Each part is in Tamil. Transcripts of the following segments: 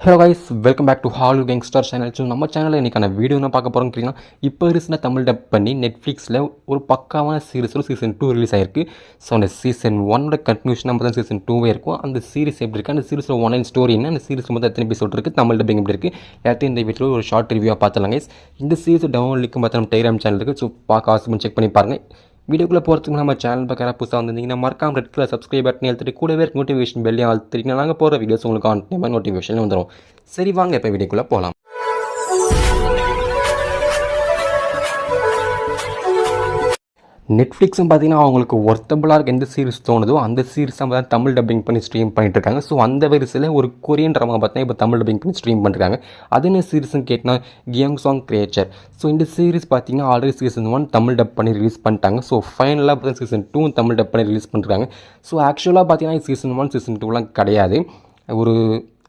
Hello guys, welcome back to Hollywood gangster channel. So நம்ம சேனலில் இன்றைக்கான வீடியோ என்ன பார்க்க போகிறோம் கேட்டிங்கன்னா, இப்போ ரீசெண்டாக தமிழ் டப் பண்ணி நெட்ஃப்ளிக்ஸில் ஒரு பக்காவான சீரிஸில் சீசன் 2 ரிலீஸ் ஆயிருக்கு. ஸோ அந்த சீசன் 1 கன்க்ளூஷனாக பார்த்தா சீசன் 2 இருக்கும். அந்த சீரிஸ் எப்படி இருக்குது, அந்த சீரிஸில் ஒன்லைன் ஸ்டோரி என்ன, அந்த சீரிஸ் மொத்தம் எத்தனை எபிசோட் இருக்குது, தமிழ் டப்பிங் எப்படி இருக்குது, எல்லாத்தையும் இந்த வீட்டில் ஒரு ஷார்ட் ரிவ்யூவாக பார்த்துலாம் கைஸ். இந்த சீரிஸ் டவுன்லோட் லிங்க் பார்த்தா நம்ம டெலிகிராம் சேனல் இருக்குது. ஸோ பார்க்க ஆசை செக் பண்ணி பாருங்கள். வீடியோக்குள்ளே போகிறதுக்கு நம்ம சேனல் பார்க்குற புதுசாக வந்திருந்தீங்கன்னா மறக்காம ரெட் கலர் சப்ஸ்கிரைப் பட்டன் எடுத்துகிட்டு கூடவே நோட்டிஃபிகேஷன் பெல்லையும் அழுத்திங்கன்னா நாங்கள் போகிற வீடியோஸ் உங்களுக்கு ஆன் டைமாக நோட்டிஃபிகேஷன் வந்துடும். சரி வாங்க இப்போ வீடியோக்குள்ளே போகலாம். நெட்ஃப்ளிக்ஸும் பார்த்தீங்கன்னா அவங்களுக்கு ஒர்த்தபுளாக இருக்க எந்த சீரிஸ் தோணுதோ அந்த சீரிஸ் தான் தமிழ் டப்பிங் பண்ணி ஸ்ட்ரீம் பண்ணிட்டு இருக்காங்க. ஸோ அந்த வரிசையில் ஒரு கொரியன் ட்ராமா பார்த்தீங்கன்னா இப்போ தமிழ் டப்பிங் பண்ணி ஸ்ட்ரீம் பண்ணிருக்காங்க. அது என்ன சீரிஸ்னு கேட்டால் கியோங்சாங் கிரியேச்சர். ஸோ இந்த சீரிஸ் பார்த்தீங்கன்னா ஆல்ரெடி சீசன் 1 தமிழ் டப் பண்ணி ரிலீஸ் பண்ணிட்டாங்க. ஸோ ஃபைனலாக பார்த்தீங்கன்னா சீசன் 2 தமிழ் டப் பண்ணி ரிலீஸ் பண்ணிருக்காங்க. ஸோ ஆக்சுவலாக பார்த்தீங்கன்னா சீசன் 1 சீசன் 2லாம் கிடையாது, ஒரு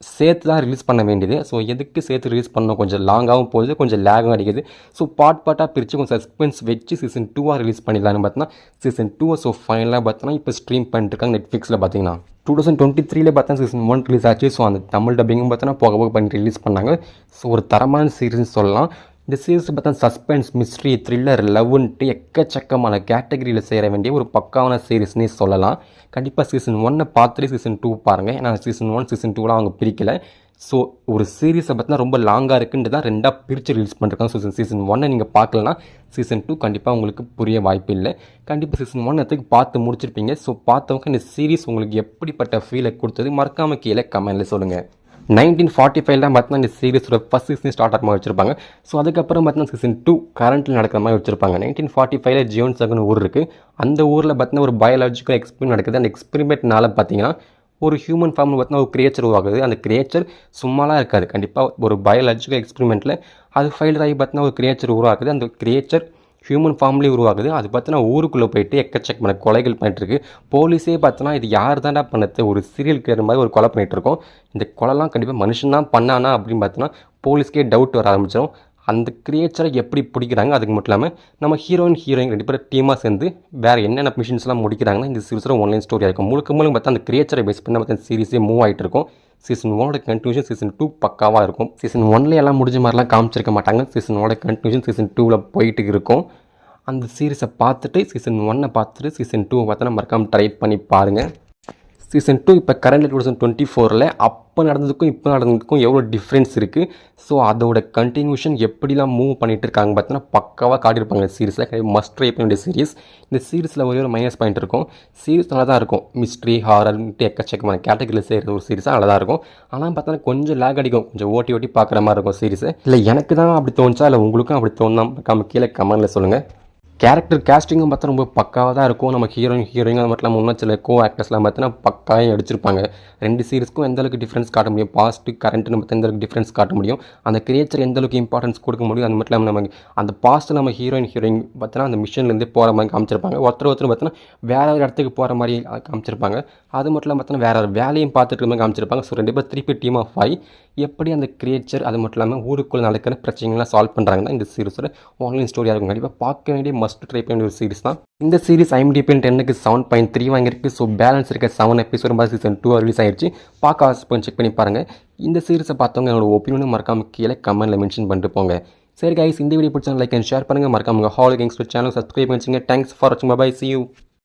சேர்த்து தான் ரிலீஸ் பண்ண வேண்டியது. ஸோ எதுக்கு சேர்த்து ரிலீஸ் பண்ணோம், கொஞ்சம் லாங்காகவும் போகுது, கொஞ்சம் லேகும் அடிக்குது. ஸோ பார்ட்டாக பிரித்து கொஞ்சம் சஸ்பென்ஸ் வச்சு சீசன் 2 ரிலீஸ் பண்ணிடலான்னு பார்த்தீங்கன்னா சீசன் 2 ஸோ ஃபைனலாக பார்த்தீங்கன்னா இப்போ ஸ்ட்ரீம் பண்ணிட்டுருக்காங்க நெட்ஃப்ளிக்ஸில். பார்த்தீங்கன்னா 2023 பார்த்தா சீசன் 1 ரிலீஸ் ஆச்சு. ஸோ அந்த தமிழ் டப்பிங்கும் பார்த்தீங்கன்னா போக பண்ணி ரிலீஸ் பண்ணாங்க. ஸோ ஒரு தரமான சீரிஸ்னு சொல்லலாம். இந்த சீரிஸ் பார்த்தா சஸ்பென்ஸ், மிஸ்ட்ரி, த்ரில்லர், லவ்ன்ட்டு எக்கச்சக்கமான கேட்டகரியில் சேர வேண்டிய ஒரு பக்காவான சீரிஸ்னே சொல்லலாம். கண்டிப்பாக சீசன் 1 பார்த்துட்டு சீசன் 2 பாருங்கள். ஏன்னா சீசன் 1 சீசன் 2லாம் அவங்க பிரிக்கலை. ஸோ ஒரு சீரிஸை பார்த்தா ரொம்ப லாங்காக இருக்குன்ட்டு தான் ரெண்டாக பிரித்து ரிலீஸ் பண்ணிருக்காங்க. ஸோ சீசன் 1 நீங்கள் பார்க்கலன்னா சீசன் 2 கண்டிப்பாக உங்களுக்கு புரிய வாய்ப்பு இல்லை. கண்டிப்பாக சீசன் 1 எதுக்கு பார்த்து முடிச்சிருப்பீங்க. ஸோ பார்த்தவங்க இந்த சீரிஸ் உங்களுக்கு எப்படிப்பட்ட ஃபீலை கொடுத்தது மறக்காமல் கீழே கமெண்ட்டில் சொல்லுங்கள். 1945 தான் பார்த்தீங்கன்னா இந்த சீரிஸோட ஃபஸ்ட் சீசன் ஸ்டார்ட் ஆகிற மாதிரி வச்சிருப்பாங்க. ஸோ அதுக்கப்புறம் பார்த்தீங்கன்னா சீசன் 2 கரண்ட்டில் நடக்கிற மாதிரி வச்சிருப்பாங்க. 1945 ஜியோன்சாக்னு ஊர் இருக்குது. அந்த ஊரில் பார்த்தீங்கன்னா ஒரு பயாலஜிக்கல் எக்ஸ்பெரிமெண்ட் நடக்குது. அந்த எக்ஸ்பெரிமெண்ட்னால பார்த்தீங்கன்னா ஒரு ஹியூமன் ஃபார்மில் பார்த்தீங்கன்னா ஒரு கிரியேச்சர் உருவாகுது. அந்த கிரியேச்சர் சும்மாலாம் இருக்காது, கண்டிப்பாக ஒரு பயாலஜிக்கல் எக்ஸ்பெரிமெண்ட்டில் அது ஃபைல்ட் ஆகி பார்த்தீங்கன்னா ஒரு கிரியேச்சர் உருவாக்குது. அந்த கிரியேச்சர் ஹியூமன் ஃபார்ம்லேயே உருவாகுது. அது பார்த்தீங்கன்னா ஊருக்குள்ளே போயிட்டு எக்கச்சக்கமான கொலைகள் பண்ணிட்டுருக்கு. போலீஸே பார்த்தோன்னா இது யார் தாண்டா பண்ணது, ஒரு சீரியல் கிளியர் மாதிரி ஒரு கொலை பண்ணிகிட்ருக்கோம், இந்த கொலைலாம் கண்டிப்பாக மனுஷன் தான் பண்ணானா அப்படின்னு பார்த்தோன்னா போலீஸ்க்கே டவுட் வர ஆரம்பிச்சிடும். அந்த கிரியேச்சரை எப்படி பிடிக்கிறாங்க, அதுக்கு மட்டும் இல்லாமல் நம்ம ஹீரோயின் ரெண்டு பேரும் டீமாக சேர்ந்து வேறு என்னென்ன மிஷின்ஸ்லாம் முடிக்கிறாங்கன்னா இந்த சீரிஸில் ஒன்லைன் ஸ்டோரியாக இருக்கும். முழுக்க பார்த்தா அந்த கிரியேச்சரை பேஸ் பண்ணி பார்த்தா சீரிஸே மூவ் ஆகிட்டு இருக்கும். சீசன் 1 கன்க்ளூஷன் சீசன் 2 பக்காவாக இருக்கும். சீசன் 1 எல்லாம் முடிஞ்ச மாதிரிலாம் காமிச்சிருக்க மாட்டாங்க. சீசன் 1 கன்க்ளூஷன் சீசன் 2 போயிட்டு இருக்கும். அந்த சீரிஸை பார்த்துட்டு சீசன் 1 பார்த்துட்டு சீசன் 2 பார்த்தோன்னா மறக்காமல் ட்ரை பண்ணி பாருங்கள். சீசன் 2 இப்போ கரண்ட் 2024 அப்போ நடந்ததுக்கும் இப்போ நடந்ததுக்கும் எவ்வளோ டிஃப்ரென்ஸ் இருக்குது. ஸோ அதோட கண்டினியூஷன் எப்படிலாம் மூவ் பண்ணிகிட்டு இருக்காங்க பார்த்தீங்கன்னா பக்காவாக காட்டியிருப்பாங்க சீரிஸில். மஸ்ட் ட்ரை பண்ண வேண்டிய சீரிஸ். இந்த சீரிஸில் ஒரே ஒரு மைனஸ் பாயிண்ட் இருக்கும், சீரிஸ் நல்லா தான் இருக்கும், மிஸ்ட்ரி ஹாரர்ன்ட்டு எக்கச்சக்கமான கேட்டகரியில் செய்கிற ஒரு சீரிஸாக நல்லா தான் இருக்கும். ஆனால் பார்த்தோன்னா கொஞ்சம் லேக் அடிக்கும், கொஞ்சம் ஓட்டி பார்க்குற மாதிரி இருக்கும் சீரிஸு. இல்லை எனக்கு தான் அப்படி தோணுச்சா இல்லை உங்களுக்கும் அப்படி தோணுனா கீழே கமெண்ட்டில் சொல்லுங்கள். கேரக்டர் கேஸ்டிங்கும் பார்த்தா ரொம்ப பக்காவாக தான் இருக்கும். நம்ம ஹீரோயின் அது மட்டும் இல்லாமல் இன்னும் சில ஆக்டர்ஸ்லாம் பார்த்தீங்கன்னா பக்காவாக அடிச்சிருப்பாங்க. ரெண்டு சீரிஸ்க்கும் எந்தளவுக்கு டிஃப்ரென்ஸ் காட்ட முடியும், பாஸ்ட்டு கரண்ட்டு நம்ம எந்தளவுக்கு டிஃப்ரென்ஸ் காட்ட முடியும், அந்த கிரியேச்சர் எந்தளவுக்கு இம்பார்ட்டன்ஸ் கொடுக்க முடியும். அது மட்டும் இல்லாமல் நம்ம அந்த பாஸ்ட்டு நம்ம ஹீரோயின் பார்த்தீங்கன்னா அந்த மிஷன்லேருந்து போகிற மாதிரி காமிச்சிருப்பாங்க. ஒருத்தர் பார்த்தீங்கன்னா வேறு ஒரு இடத்துக்கு போகிற மாதிரி காமிச்சிருப்பாங்க. அது மட்டும் இல்லாமல் பார்த்தீங்கன்னா வேறு வேலையும் பார்த்துட்டு மாதிரி காமிச்சிருப்பாங்க. ஸோ ரெண்டு பேர் திருப்பி டீம் ஆஃப் ஆகி எப்படி அந்த கிரியேச்சர் அது மட்டும் இல்லாமல் ஊருக்குள்ளே நடக்கிற பிரச்சனைகள்லாம் சால்வ் பண்ணுறாங்கன்னா இந்த சீரிஸோட ஆன்லைன் ஸ்டோரியாக இருக்கும். கண்டிப்பாக பார்க்க வேண்டிய மஸ்ட் ட்ரை பண்ண ஒரு சீரிஸ் தான் இந்த சீரிஸ். IMDb 10க்கு 7.3 வாங்கியிருக்கு. ஸோ பேலன்ஸ் இருக்க 7 எபிசோட் சீசன் 2 ரிலீஸ் ஆயிடுச்சு. பார்க்க ஆசை செக் பண்ணி பாருங்கள். இந்த சீரிஸை பார்த்தவங்க என்னோட ஒப்பீனியனும் மறக்காம கீழே கமெண்ட்டில் மென்ஷன் பண்ணிட்டு போங்க. சரி கைஸ், இந்த வீடியோ பிடிச்சா லைக் அண்ட் ஷேர் பண்ணுங்கள். மறக்காம ஹாலிவுட் கேங்ஸ்டர் சேனல் சப்ஸ்கிரைப் பண்ணிச்சுங்க. தேங்க்ஸ் ஃபார் வாட்சிங். Bye, see you.